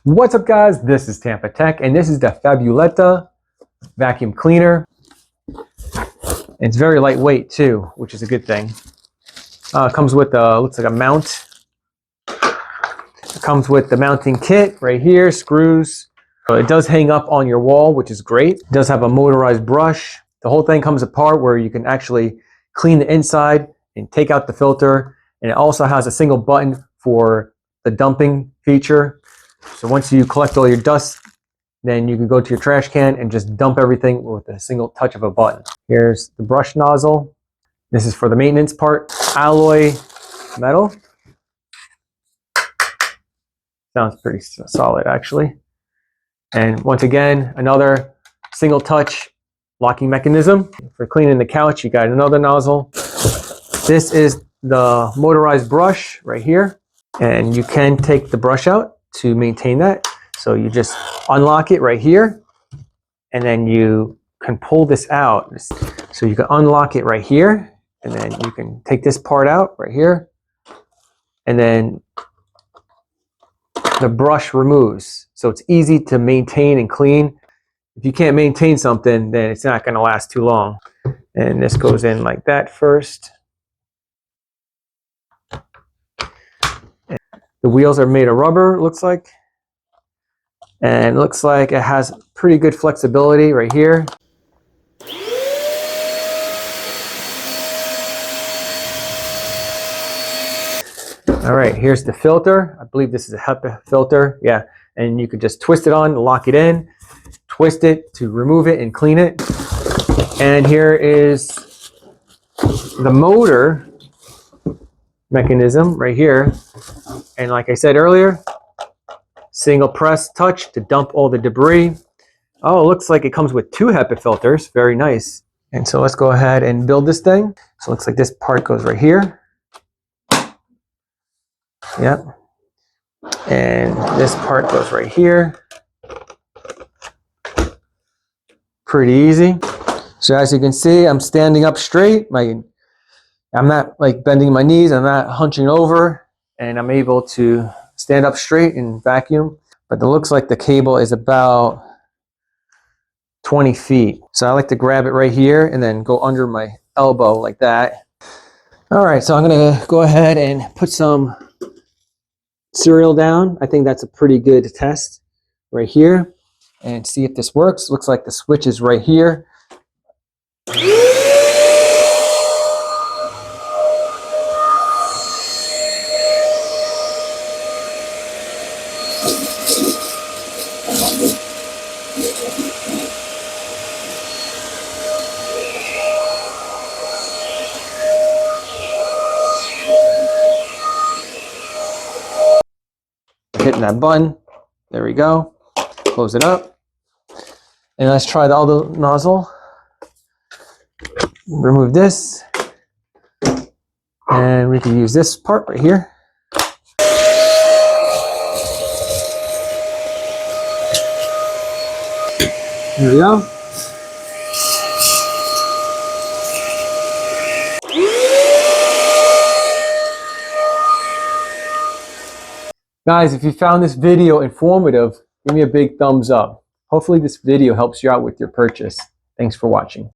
What's up, guys? This is TampaTec, and this is the Fabuletta vacuum cleaner. It's very lightweight too, which is a good thing. It comes with looks like a mount. It comes with the mounting kit right here, screws. It does hang up on your wall, which is great. It does have a motorized brush. The whole thing comes apart where you can actually clean the inside and take out the filter. And it also has a single button for the dumping feature. So once you collect all your dust, then you can go to your trash can and just dump everything with a single touch of a button. Here's the brush nozzle. This is for the maintenance part. Alloy metal. Sounds pretty solid, actually. And once again, another single touch locking mechanism. For cleaning the couch, you got another nozzle. This is the motorized brush right here. And you can take the brush out to maintain that. So you just unlock it right here, and then you can pull this out. So you can unlock it right here, and then you can take this part out right here, and then the brush removes. So it's easy to maintain and clean. If you can't maintain something, then it's not going to last too long. And this goes in like that first. The wheels are made of rubber, looks like. And it looks like it has pretty good flexibility right here. All right, here's the filter. I believe this is a HEPA filter. Yeah, and you could just twist it on, lock it in, twist it to remove it and clean it. And here is the motor mechanism right here. And like I said earlier, single press touch to dump all the debris. Oh, it looks like it comes with two HEPA filters. Very nice. And so let's go ahead and build this thing. So it looks like this part goes right here. Yep. And this part goes right here. Pretty easy. So as you can see, I'm standing up straight. I'm not like bending my knees. I'm not hunching over, and I'm able to stand up straight and vacuum. But it looks like the cable is about 20 feet. So I like to grab it right here and then go under my elbow like that. All right, so I'm gonna go ahead and put some cereal down. I think that's a pretty good test right here, and see if this works. Looks like the switch is right here. Hitting that button. There we go. Close it up. And let's try the other nozzle. Remove this. And we can use this part right here. There we go. Guys, if you found this video informative, give me a big thumbs up. Hopefully this video helps you out with your purchase. Thanks for watching.